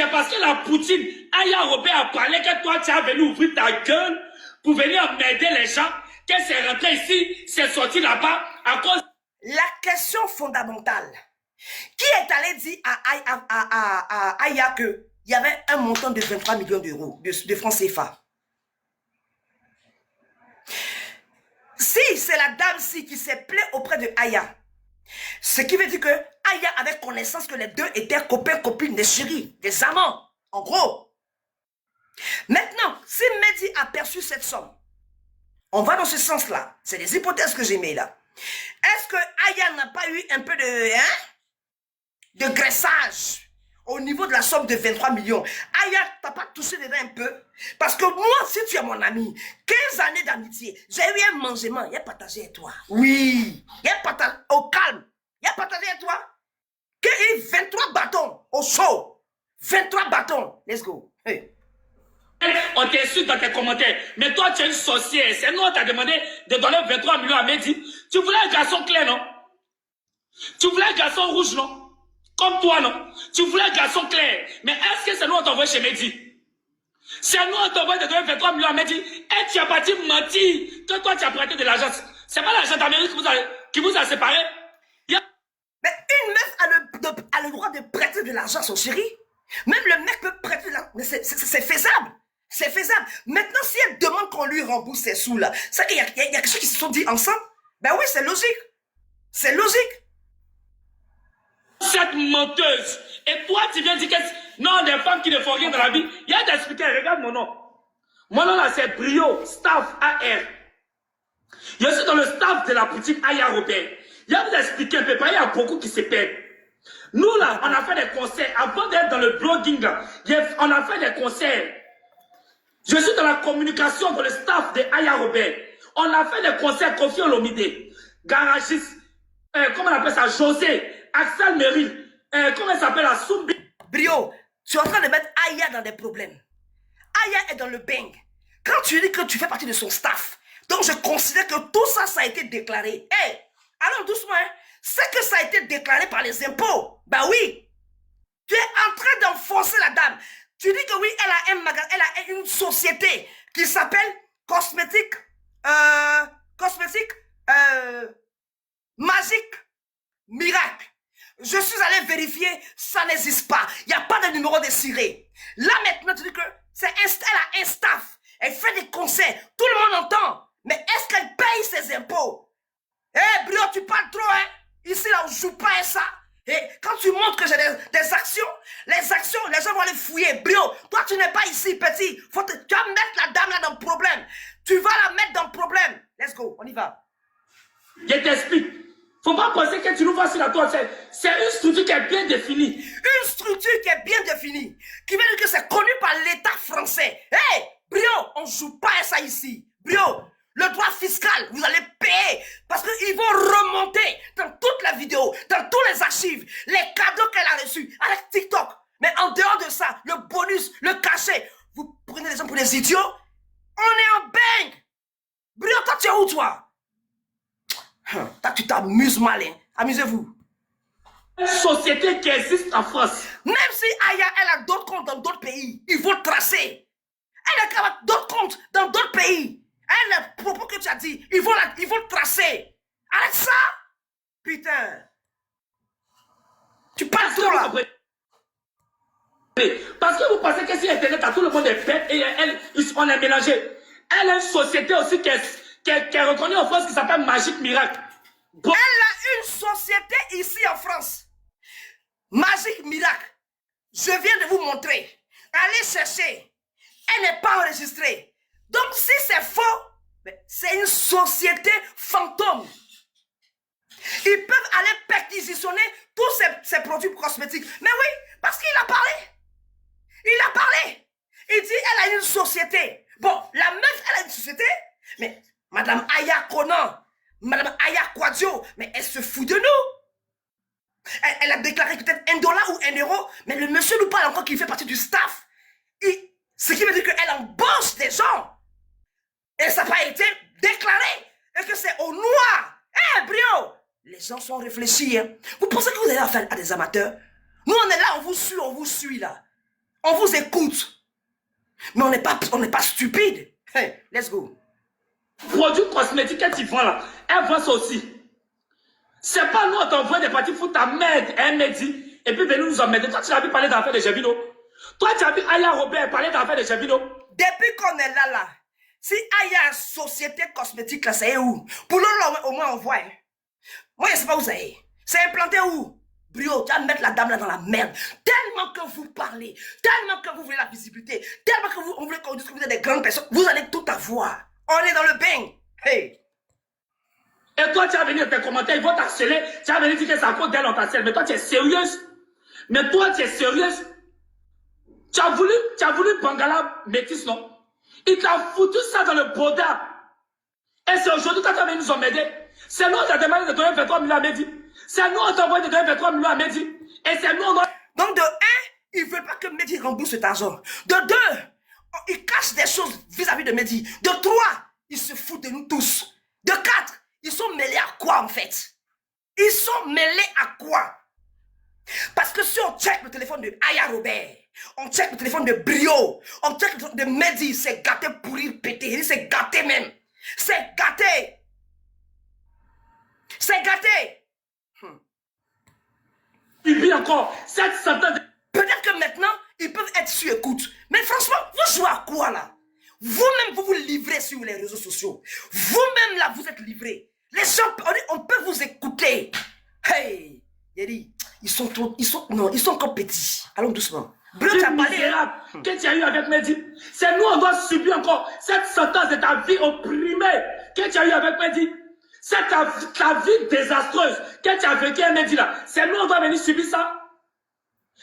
parce que la Poutine, Aya Robert a parlé que toi, tu as venu ouvrir ta gueule pour venir m'aider les gens. Qu'elle s'est rentrée ici, c'est sorti là-bas à cause... La question fondamentale. Qui est allé dire à Aya qu'il y avait un montant de 23 millions d'euros, de francs CFA? Si c'est la dame-ci qui s'est plaint auprès de Aya, ce qui veut dire que Aya avait connaissance que les deux étaient copains, copines, des chéris, des amants, en gros. Maintenant, si Mehdi a perçu cette somme, on va dans ce sens-là. C'est des hypothèses que j'ai mis là. Est-ce que Aya n'a pas eu un peu de graissage au niveau de la somme de 23 millions? Aya, t'as pas touché dedans un peu? Parce que moi, si tu es mon ami, 15 années d'amitié, j'ai eu un mangement, il a partagé avec toi. Oui, il a partagé au calme. Il a partagé avec toi. Qu'il y ait 23 bâtons au chaud. 23 bâtons. Let's go. Hey. On t'insulte dans tes commentaires. Mais toi, tu es une sorcière. C'est nous, on t'a demandé de donner 23 millions à Mehdi. Tu voulais un garçon clair, non? Tu voulais un garçon rouge, non? Comme toi, non? Tu voulais un garçon clair. Mais est-ce que c'est nous, on t'envoie chez Mehdi? C'est nous, on t'envoie de donner 23 millions à Mehdi. Et tu as parti mentir que toi, tu as prêté de l'argent. C'est pas l'argent d'Amérique qui vous a séparés. Mais une meuf a le droit de prêter de l'argent à son chéri. Même le mec peut prêter de l'argent. Mais c'est faisable. C'est faisable. Maintenant, si elle demande qu'on lui rembourse ses sous là, c'est qu'il y a quelque chose qui se sont dit ensemble. Ben oui, c'est logique. C'est logique. Cette menteuse. Et toi, tu viens dire que non, des femmes qui ne font rien dans la vie. Il y a d'expliquer, regarde mon nom. Mon nom là, c'est Brio, staff AR. Je suis dans le staff de la boutique Aya Robert. Il y a vous expliquer un peu, il y a beaucoup qui se perdent. Nous là, on a fait des concerts. Avant d'être dans le blogging, on a fait des concerts. Je suis dans la communication dans le staff de Aya Robert. On a fait des concerts Kofi Olomide, Garagiste, comment on appelle ça, José, Axel Meril, comment elle s'appelle la Soumbi. Brio, Tu es en train de mettre Aya dans des problèmes. Aya est dans le bang. Quand tu dis que tu fais partie de son staff, donc je considère que tout ça, ça a été déclaré. Hé, allons doucement, hein. C'est que ça a été déclaré par les impôts. Ben oui. Tu es en train d'enfoncer la dame. Tu dis que oui, elle a un magasin, elle a une société qui s'appelle Cosmétique Magique Miracle. Je suis allé vérifier, ça n'existe pas. Il n'y a pas de numéro de ciré. Là maintenant, tu dis que elle a un staff. Elle fait des conseils. Tout le monde entend. Mais est-ce qu'elle paye ses impôts? Eh, Brio, tu parles trop, hein? Ici, là, on ne joue pas à ça. Et quand tu montres que j'ai des actions, les gens vont aller fouiller. Brio, toi, tu n'es pas ici, petit. Tu vas mettre la dame là dans le problème. Tu vas la mettre dans le problème. Let's go, on y va. Je t'explique. Faut pas penser que tu nous vois sur la toile. C'est une structure qui est bien définie. Une structure qui est bien définie. Qui veut dire que c'est connu par l'État français. Hey, Brio, on ne joue pas à ça ici. Brio, le droit fiscal, vous allez payer. Parce qu'ils vont remonter dans toute la vidéo, dans tous les archives, les cadeaux qu'elle a reçus avec TikTok. Mais en dehors de ça, le bonus, le cachet, vous prenez les gens pour des idiots. On est en bang. Brio, toi, tu es où, toi? Toi, tu t'amuses mal, hein. Amusez-vous. Une société qui existe en France. Même si Aya, elle a d'autres comptes dans d'autres pays, ils vont tracer. Elle a quand même d'autres comptes dans d'autres pays. Elle, les propos que tu as dit, ils vont tracer. Arrête ça. Putain. Tu parles trop là. Parce que vous pensez que si Internet a tout le monde est bête et on est mélangé. Elle a une société aussi qui est reconnue en France qui s'appelle Magique Miracle. Bon. Elle a une société ici en France. Magique Miracle. Je viens de vous montrer. Allez chercher. Elle n'est pas enregistrée. Donc si c'est faux, c'est une société fantôme. Ils peuvent aller perquisitionner tous ces produits cosmétiques. Mais oui, parce qu'il a parlé. Il a parlé. Il dit elle a une société. Bon, la meuf, elle a une société. Mais Madame Aya Conan, Madame Aya Quadio, mais elle se fout de nous. Elle a déclaré peut-être $1 ou €1, mais le monsieur nous parle encore qu'il fait partie du staff. Ce qui veut dire qu'elle embauche des gens. Et ça n'a pas été déclaré. Et que c'est au noir. Eh, Brio, les gens sont réfléchis. Hein. Vous pensez que vous avez affaire à des amateurs? Nous, on est là, on vous suit là. On vous écoute. Mais on n'est pas stupide. Hey, let's go. Produits cosmétiques que tu vends là, elle vend ça aussi. C'est pas nous, on t'envoie des parties pour ta merde, un midi, et puis venir nous emmerder. Toi, tu as vu parler d'affaires de Jevino. Toi, tu as vu Aya Robert parler d'affaires de Jevino. Depuis qu'on est là, si Aya société cosmétique là, c'est où? Pour nous, au moins, on voit. Hein. Moi, je sais pas où c'est. C'est implanté où? Brio, tu vas mettre la dame là dans la merde. Tellement que vous parlez, tellement que vous voulez la visibilité, tellement que on voulait qu'on dise que vous êtes des grandes personnes, vous allez tout avoir. On est dans le bang. Hey. Et toi, tu vas venir tes commentaires, ils vont t'harceler. Tu vas venir dire que c'est à cause d'elle, on t'harcèle. Mais toi, tu es sérieuse. Mais toi, tu es sérieuse. Tu as voulu Bangala métis, non? Il t'a foutu ça dans le boda. Et c'est aujourd'hui que tu vas venir nous emmerder. C'est nous, on t'a demandé de donner 23 millions à Mehdi. C'est nous, on t'a envoyé de donner 23 millions à Mehdi. Et c'est nous, on doit... Donc, de 1, ils ne veulent pas que Mehdi rembourse cet argent. De 2, ils cachent des choses vis-à-vis de Mehdi. De 3, ils se foutent de nous tous. De 4, ils sont mêlés à quoi en fait? Ils sont mêlés à quoi? Parce que si on check le téléphone de Aya Robert, on check le téléphone de Brio, on check le téléphone de Mehdi, c'est gâté pourri pété. C'est gâté même. C'est gâté. C'est gâté. Il vit encore 700 ans. Peut-être que maintenant, ils peuvent être sur écoute. Mais franchement, vous jouez à quoi là? Vous-même, vous vous livrez sur les réseaux sociaux. Vous-même là, vous êtes livrés. Les gens, on peut vous écouter. Hey, Yeri, ils sont encore petits. Allons doucement. Bleu, tu as parlé. Que tu as eu avec Mehdi. C'est nous, on doit subir encore cette sentence de ta vie opprimée. Que tu as eu avec Mehdi. C'est ta vie désastreuse. Que tu as vécu avec Mehdi là. C'est nous, on doit venir subir ça.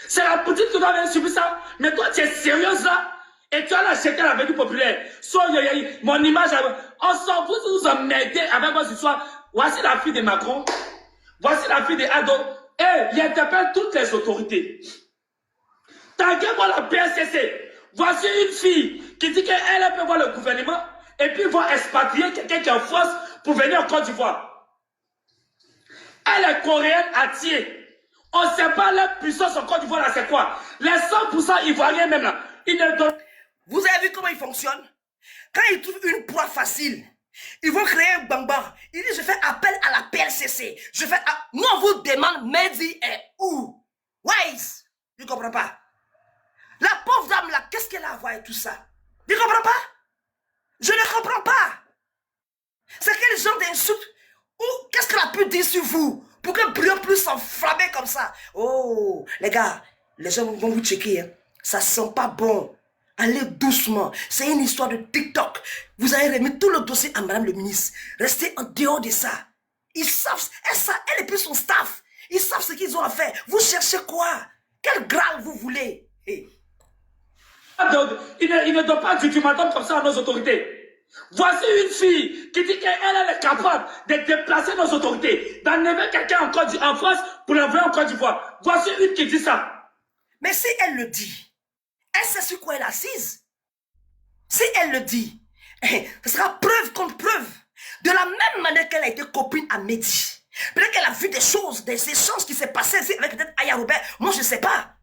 C'est la petite qui doit venir subir ça. Mais toi, tu es sérieuse là. Et tu as l'acheté la vie populaire. Mon image, on s'en fout de nous emmerder avec moi ce soir. Voici la fille de Macron. Voici la fille de Ado. Et il interpelle toutes les autorités. Ta Draguez-moi la PSCC. Voici une fille qui dit qu'elle peut voir le gouvernement et puis va expatrier quelqu'un qui est en France pour venir en Côte d'Ivoire. Elle est coréenne à tier. On ne sait pas la puissance en Côte d'Ivoire là, c'est quoi? Les 100% ivoiriens même là, ils ne donnent. Vous avez vu comment ils fonctionnent? Quand ils trouvent une proie facile, ils vont créer un bang-bang. Ils disent, je fais appel à la PLCC. Nous, on vous demande, Mehdi est où? Wise. Je ne comprends pas. La pauvre dame là, qu'est-ce qu'elle a à voir avec tout ça? Je ne comprends pas. Je ne comprends pas. C'est quel genre d'insulte? Ou qu'est-ce qu'elle a pu dire sur vous? Pour que Brio plus s'enflammer comme ça. Oh, les gars, les gens vont vous checker. Hein. Ça sent pas bon. Allez doucement. C'est une histoire de TikTok. Vous avez remis tout le dossier à madame le ministre. Restez en dehors de ça. Ils savent, elle et puis son staff. Ils savent ce qu'ils ont à faire. Vous cherchez quoi? Quel Graal vous voulez? Hey. Il ne donne pas d'ultimatum comme ça à nos autorités. Voici une fille qui dit qu'elle est capable de déplacer nos autorités, d'enlever quelqu'un en France pour l'envoyer en Côte d'Ivoire. Voici une qui dit ça. Mais si elle le dit, elle sait sur quoi elle est assise. Si elle le dit, ce sera preuve contre preuve. De la même manière qu'elle a été copine à Mehdi. Peut-être qu'elle a vu des choses, des échanges qui s'est passé avec peut-être Aya Robert. Moi, je ne sais pas.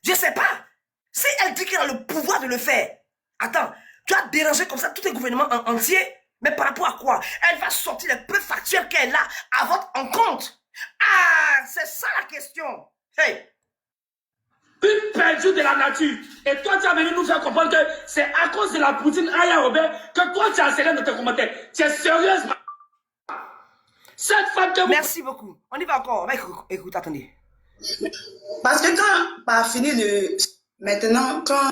Je ne sais pas. Si elle dit qu'elle a le pouvoir de le faire, attends, tu as dérangé comme ça tout le gouvernement entier, mais par rapport à quoi? Elle va sortir les preuves factuelles qu'elle a à votre encontre. Ah, c'est ça la question. Hey! Une perdue de la nature. Et toi, tu as venu nous faire comprendre que c'est à cause de la poutine Aya Robert que toi, tu as accéléré dans tes commentaires. Tu es sérieuse? Cette femme que vous... Merci beaucoup. On y va encore. Écoute, attendez. Parce que quand va finir le... Maintenant, quand...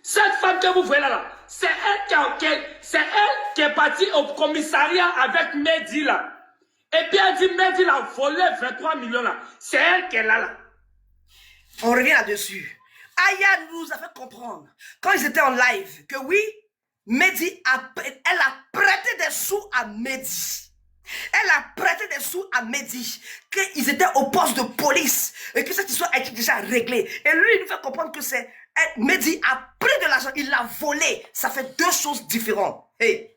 Cette femme que vous voyez là, c'est elle qui est partie au commissariat avec Mehdi là. Et puis elle dit Mehdi a volé 23 millions là. C'est elle qui est là. On revient là-dessus. Aya nous a fait comprendre, quand ils étaient en live, que oui, Mehdi elle a prêté des sous à Mehdi. Elle a prêté des sous à Mehdi, qu'ils étaient au poste de police et que cette histoire a été déjà réglée. Et lui, il nous fait comprendre que c'est Mehdi a pris de l'argent, il l'a volé. Ça fait deux choses différentes. Hey.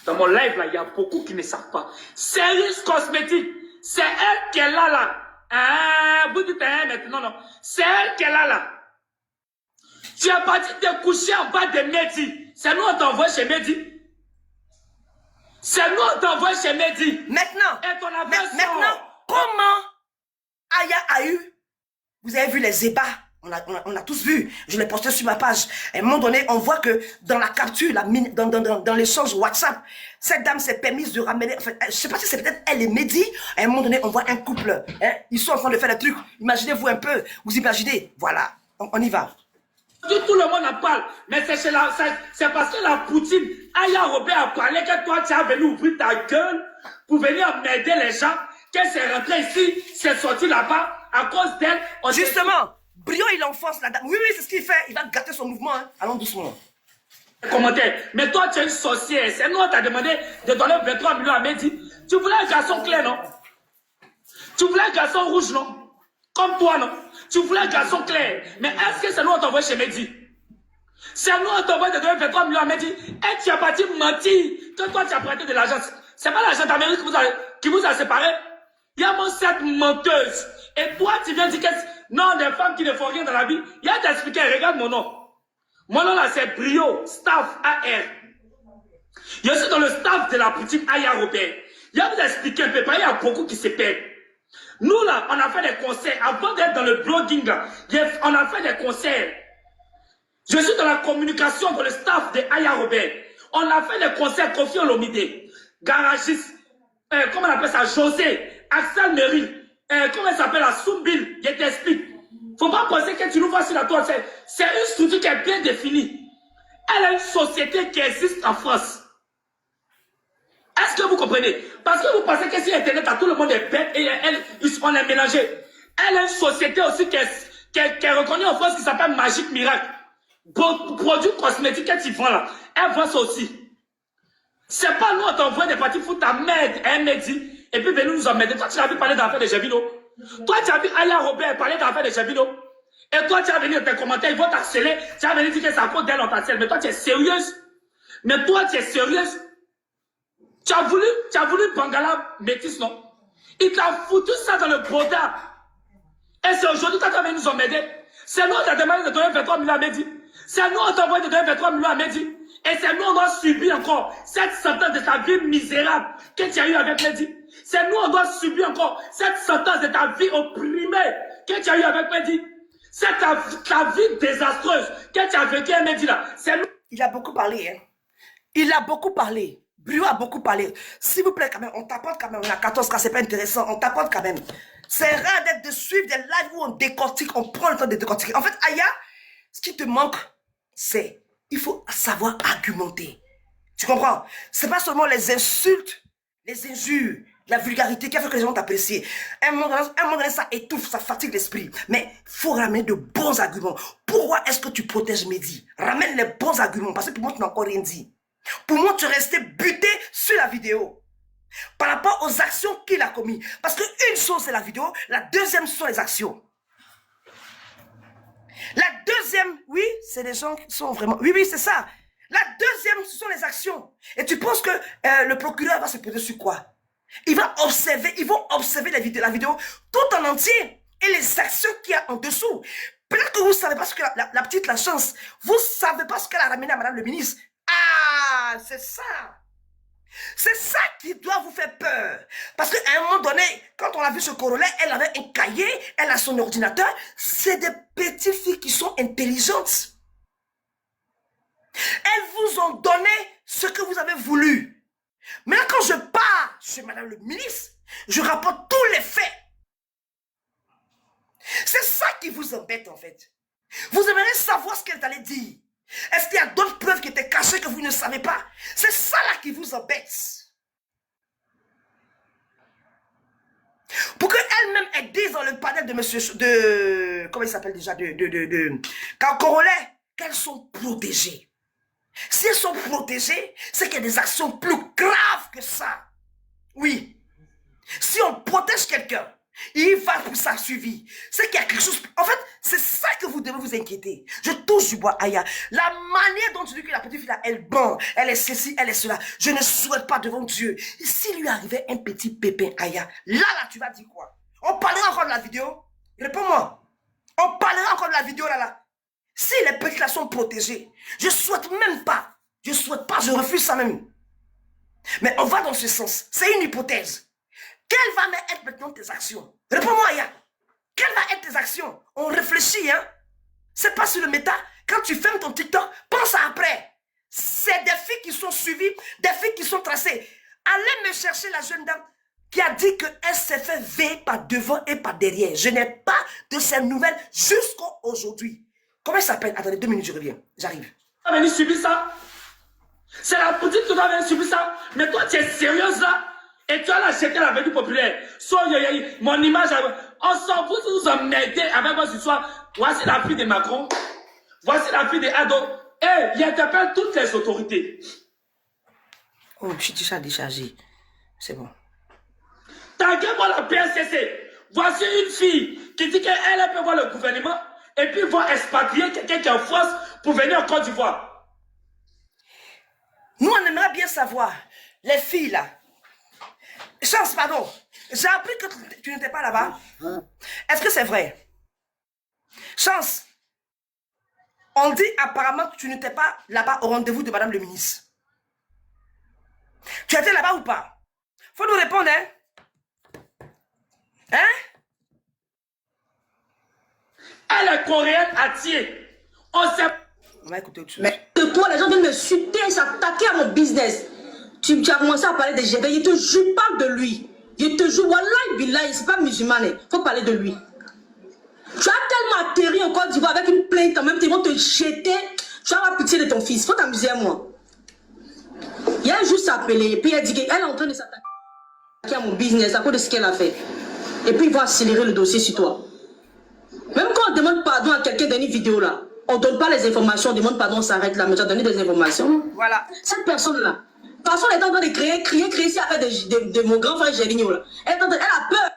Dans mon live là, il y a beaucoup qui ne savent pas. Service cosmétique, c'est elle qui est là. Ah, vous dites maintenant non. C'est elle qui est là. Tu es parti te coucher en bas de Mehdi. C'est nous on t'envoie chez Mehdi. C'est nous on t'envoie chez Mehdi. Maintenant, maintenant, comment Aya a eu? Vous avez vu les ébats? On a tous vu. Je l'ai posté sur ma page. À un moment donné, on voit que dans la capture, dans l'échange WhatsApp, cette dame s'est permise de ramener... Enfin, je ne sais pas si c'est peut-être elle et Mehdi. À un moment donné, on voit un couple. Hein, ils sont en train de faire des trucs. Imaginez-vous un peu. Vous imaginez? Voilà. On y va. Tout le monde en parle. Mais c'est parce que la poutine, Aya Robert a parlé que toi, tu as venu ouvrir ta gueule pour venir m'aider les gens. Qu'elle s'est rentrée ici, s'est sortie là-bas. À cause d'elle, justement, Brio, il enfonce la dame. Oui, c'est ce qu'il fait. Il va gâter son mouvement. Hein. Allons doucement. Commentaire. Mais toi, tu es une sorcière. C'est nous, on t'a demandé de donner 23 millions à Mehdi. Tu voulais un garçon clair, non? Tu voulais un garçon rouge, non? Comme toi, non? Tu voulais un garçon clair. Mais est-ce que c'est nous, on t'envoie chez Mehdi? C'est nous, on t'envoie de donner 23 millions à Mehdi. Et tu as parti mentir que toi, tu as prêté de l'argent. C'est pas l'argent d'Amérique qui vous a séparés. Il y a mon cette menteuse. Et toi, tu viens dire que non, des femmes qui ne font rien dans la vie. Il y a t'expliquer, regarde mon nom. Mon nom là, c'est Brio, staff AR. Je suis dans le staff de la boutique Aya Robert. Il y a vous expliquer un peu, il y a beaucoup qui se perdent. Nous là, on a fait des concerts. Avant d'être dans le blogging là, on a fait des concerts. Je suis dans la communication dans le staff de Aya Robert. On a fait des concerts Kofi Olomide, Garagiste, comment on appelle ça, José, Axel Mery, comment elle s'appelle, la Soumbil, je t'explique. Faut pas penser que tu nous vois sur la toile. C'est une structure qui est bien définie. Elle a une société qui existe en France. Est-ce que vous comprenez? Parce que vous pensez que si Internet a tout le monde est bête et on est mélangé. Elle a une société aussi qui est reconnue en France qui s'appelle Magic Miracle. Produits cosmétiques qu'elle t'y vend là. Elle vend ça aussi. C'est pas nous on t'envoie des parties foutre ta merde, un Mehdi, et puis venir nous emmerder. Toi tu l'as vu parler d'affaires de jeux vidéo. Toi, tu as vu Aya Robert parler de l'affaire de Chabino. Et toi, tu vas venir dans tes commentaires, ils vont t'harceler. Tu vas venir dire que c'est à cause d'elle, on t'harcèle. Mais toi, tu es sérieuse. Mais toi, tu es sérieuse. Tu as voulu Bangala métis, non? Il t'a foutu ça dans le brodard. Et c'est aujourd'hui que tu vas nous emmerder. C'est nous, on t'a demandé de donner 23 millions à Mehdi. C'est nous, on t'a envoyé de donner 23 millions à Mehdi. Et c'est nous, on doit subir encore cette sentence de ta vie misérable que tu as eue avec Mehdi. C'est nous, on doit subir encore cette sentence de ta vie opprimée que tu as eue avec Mehdi. C'est ta vie désastreuse que tu as vécue avec Mehdi là. C'est nous. Il a beaucoup parlé, hein. Il a beaucoup parlé. Brio a beaucoup parlé. S'il vous plaît, quand même, on t'apporte quand même. On a 14 cas, c'est pas intéressant. On t'apporte quand même. C'est rare d'être de suivre des lives où on décortique, on prend le temps de décortiquer. En fait, Aya, ce qui te manque, c'est il faut savoir argumenter. Tu comprends? C'est pas seulement les insultes, les injures, la vulgarité qui a fait que les gens t'apprécient. Un moment donné, ça étouffe, ça fatigue l'esprit. Mais il faut ramener de bons arguments. Pourquoi est-ce que tu protèges Mehdi? Ramène les bons arguments, parce que pour moi, tu n'as encore rien dit. Pour moi, tu restais buté sur la vidéo. Par rapport aux actions qu'il a commises. Parce qu'une chose, c'est la vidéo. La deuxième, ce sont les actions. La deuxième, oui, c'est les gens qui sont vraiment... Oui, c'est ça. La deuxième, ce sont les actions. Et tu penses que le procureur va se poser sur quoi? Ils vont observer la vidéo tout en entier. Et les actions qu'il y a en dessous. Peut-être que vous ne savez pas ce que la petite la chance. Vous ne savez pas ce qu'elle a ramené à madame le ministre. Ah, c'est ça. C'est ça qui doit vous faire peur. Parce qu'à un moment donné, quand on a vu ce corollaire, elle avait un cahier, elle a son ordinateur. C'est des petites filles qui sont intelligentes. Elles vous ont donné ce que vous avez voulu. Maintenant, quand je pars chez madame le ministre, je rapporte tous les faits. C'est ça qui vous embête en fait. Vous aimeriez savoir ce qu'elle allait dire. Est-ce qu'il y a d'autres preuves qui étaient cachées que vous ne savez pas? C'est ça là qui vous embête. Pour qu'elle-même elle dise dans le panel de monsieur, comment il s'appelle déjà, corollaire, qu'elles sont protégées. Si elles sont protégées, c'est qu'il y a des actions plus graves que ça. Oui. Si on protège quelqu'un, il va pour sa suivi. C'est qu'il y a quelque chose... En fait, c'est ça que vous devez vous inquiéter. Je touche du bois, Aya. La manière dont tu dis que la petite fille là, elle bon, elle est ceci, elle est cela. Je ne souhaite pas devant Dieu. Et s'il lui arrivait un petit pépin, Aya, là, tu vas dire quoi? On parlera encore de la vidéo? Réponds-moi. On parlera encore de la vidéo, là. Si les petites là sont protégées, je ne souhaite même pas. Je ne souhaite pas, je refuse ça même. Mais on va dans ce sens. C'est une hypothèse. Quelles vont être maintenant tes actions? Réponds-moi, Aya. Quelles vont être tes actions? On réfléchit, hein. C'est pas sur le méta. Quand tu fermes ton TikTok, pense à après. C'est des filles qui sont suivies, des filles qui sont tracées. Allez me chercher la jeune dame qui a dit qu'elle s'est fait veiller par devant et par derrière. Je n'ai pas de ces nouvelles jusqu'à aujourd'hui. Comment elle s'appelle? Attendez 2 minutes, je reviens. J'arrive. Tu vas venir subir ça. C'est la petite qui doit venir subir ça. Mais toi, tu es sérieuse là? Et tu as la jeté la vie populaire. Mon image, on s'en fout de nous emmerder avec vos histoires. Voici la fille de Macron. Voici la fille de Ado. Et il interpelle toutes les autorités. Oh, je suis déjà déchargé. C'est bon. T'inquiète-moi la PSCC. Voici une fille qui dit qu'elle peut voir le gouvernement et puis va expatrier quelqu'un qui est en France pour venir en Côte d'Ivoire. Nous, on aimerait bien savoir, les filles là. Chance, pardon. J'ai appris que tu n'étais pas là-bas. Est-ce que c'est vrai? Chance. On dit apparemment que tu n'étais pas là-bas au rendez-vous de madame le ministre. Tu étais là-bas ou pas? Faut nous répondre, hein? Hein? Elle est coréenne à Thiers. On sait... On va écouter autre chose. Mais de toi, les gens viennent me chuter, s'attaquer à mon business. Tu as commencé à parler de Gébé, il te jure, parle de lui. Il te jure, Wallah, Billah, c'est pas musulman, il faut parler de lui. Tu as tellement atterri en Côte d'Ivoire avec une plainte, en même temps, ils vont te jeter. Tu vas avoir pitié de ton fils, faut t'amuser à moi. Il a juste appelé, et puis elle dit qu'elle est en train de s'attaquer à mon business à cause de ce qu'elle a fait. Et puis il va accélérer le dossier sur toi. Même quand on demande pardon à quelqu'un dans une vidéo là, on ne donne pas les informations, on demande pardon, on s'arrête là, mais tu as donné des informations. Voilà. Cette personne-là, de toute façon, elle est en train de crier ici avec de mon grand frère Géligno là. Elle a peur.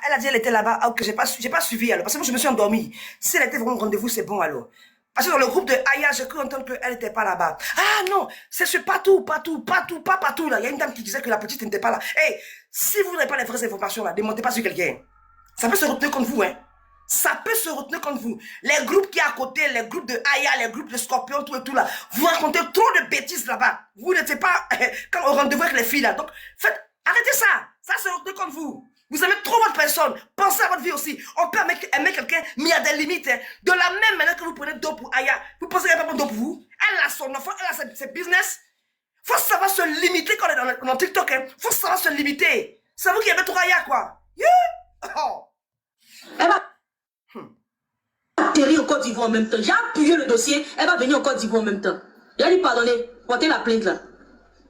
Elle a dit qu'elle était là-bas. Ah, ok, j'ai pas suivi alors. Parce que moi, je me suis endormie. Si elle était vraiment au rendez-vous, c'est bon alors. Parce que dans le groupe de Aya, j'ai cru entendre qu'elle n'était pas là-bas. Ah non, c'est ce pas partout là. Il y a une dame qui disait que la petite n'était pas là. Hey, si vous n'avez pas les vraies informations là, ne montez pas sur quelqu'un. Ça peut se retenir contre vous, hein. Ça peut se retenir contre vous. Les groupes qui sont à côté, les groupes de Aya, les groupes de Scorpion, tout et tout là, vous racontez trop de bêtises là-bas. Vous n'étiez pas quand au rendez-vous avec les filles là. Donc, arrêtez ça. Ça se retenir contre vous. Vous aimez trop votre personne. Pensez à votre vie aussi. On peut aimer quelqu'un, mais il y a des limites. Hein. De la même manière que vous prenez dos pour Aya, vous pensez qu'elle va prendre dos pour vous. Elle a son enfant, elle a ses business. Faut savoir se limiter quand on est dans TikTok. Hein. Faut savoir se limiter. C'est vous qui aimez trop Aya, quoi. Yeah. Oh. Elle va atterrir au Côte d'Ivoire en même temps. J'ai appuyé le dossier, elle va venir au Côte d'Ivoire en même temps. J'ai dit pardonnez, portez la plainte là.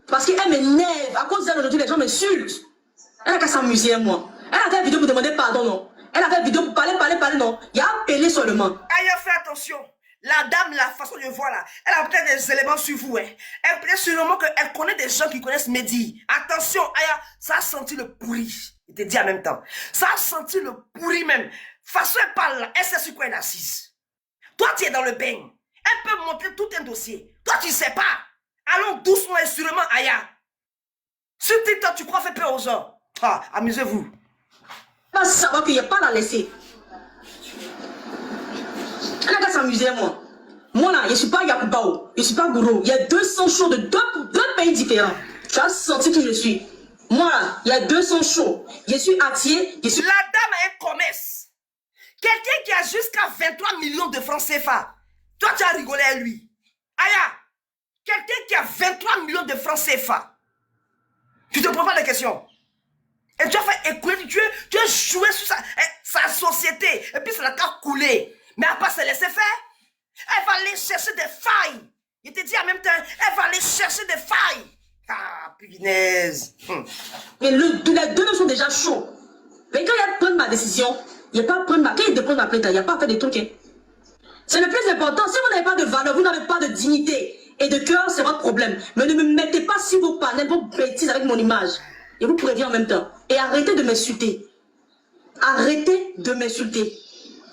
Parce qu'elle m'énerve. À cause d'elle, aujourd'hui, les gens m'insultent. Elle a qu'à s'amuser, moi. Elle a fait une vidéo pour demander pardon, non. Elle a fait une vidéo pour parler, non. Il a appelé seulement. Aya, fais attention. La dame, la façon de voir là, elle a peut-être des éléments sur vous. Hein. Elle peut-être sûrement qu'elle connaît des gens qui connaissent Mehdi. Attention, Aya, ça a senti le pourri. Il te dit en même temps. Ça a senti le pourri même. Façon, elle parle là, elle sait sur quoi elle est assise. Toi, tu es dans le bain. Elle peut montrer tout un dossier. Toi, tu ne sais pas. Allons doucement et sûrement, Aya. Sur TikTok, tu crois faire peur aux gens. Ah, amusez-vous. Elle va savoir qu'il n'y a pas à la laisser. Elle a qu'à s'amuser, moi. Moi, là, je ne suis pas Yakubao. Je ne suis pas Gourou. Il y a 200 shows de deux pays différents. Tu as senti qui je suis. Moi, là, il y a 200 shows. Je suis Atier. La dame a un commerce. Quelqu'un qui a jusqu'à 23 millions de francs CFA. Toi, tu as rigolé à lui. Aya, quelqu'un qui a 23 millions de francs CFA. Tu te poses pas de questions. Et tu as fait écouter, tu as joué sur sa société. Et puis ça l'a coulé. Mais à part se laisser faire, elle va aller chercher des failles. Il te dit en même temps, elle va aller chercher des failles. Ah, punaise. Et les deux sont déjà chauds. Mais quand il y a prendre ma décision, il n'y a pas à prendre ma... Quand il y a de prendre ma plainte, il n'y a pas à faire des trucs. Hein. C'est le plus important. Si vous n'avez pas de valeur, vous n'avez pas de dignité et de cœur, c'est votre problème. Mais ne me mettez pas sur vos panels, vos bêtises avec mon image. Et vous prévenez en même temps. Et arrêtez de m'insulter. Arrêtez de m'insulter.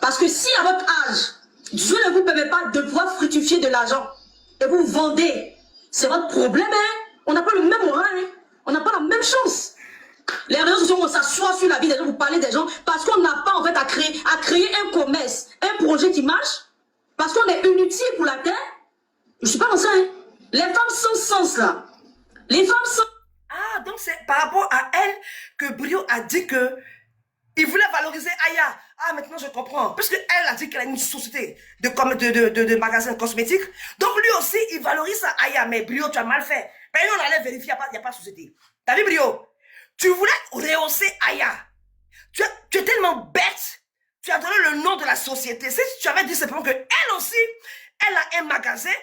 Parce que si à votre âge, Dieu ne vous permet pas de pouvoir fructifier de l'argent et vous vendez, c'est votre problème. Hein? On n'a pas le même moral. Hein? On n'a pas la même chance. Les réseaux sociaux, on s'assoit sur la vie des gens, vous parlez des gens, parce qu'on n'a pas en fait à créer un commerce, un projet qui marche, parce qu'on est inutile pour la terre. Je ne suis pas dans ça. Hein? Les femmes sans sens là. Les femmes sans... Ah, donc c'est par rapport à elle que Brio a dit que il voulait valoriser Aya. Ah, maintenant je comprends. Parce qu'elle a dit qu'elle a une société de magasins cosmétiques. Donc lui aussi, il valorise Aya. Mais Brio, tu as mal fait. Mais nous, on allait vérifier, il n'y a pas de société. T'as vu, Brio? Tu voulais rehausser Aya. Tu es tellement bête. Tu as donné le nom de la société. Si tu avais dit simplement que elle aussi, elle a un magasin,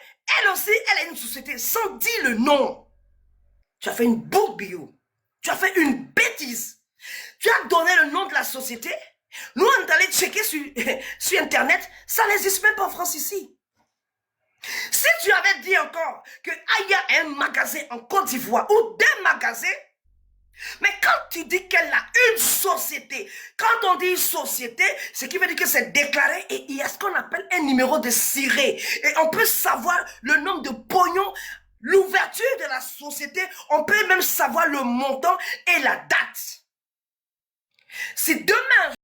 elle aussi, elle a une société, sans dire le nom. Tu as fait une bourde, Bio. Tu as fait une bêtise. Tu as donné le nom de la société. Nous, on est allé checker sur Internet. Ça n'existe même pas en France ici. Si tu avais dit encore que Aya a un magasin en Côte d'Ivoire ou des magasins, mais quand tu dis qu'elle a une société, quand on dit une société, ce qui veut dire que c'est déclaré et il y a ce qu'on appelle un numéro de ciré. Et on peut savoir le nombre de pognons, l'ouverture de la société, on peut même savoir le montant et la date. Si demain...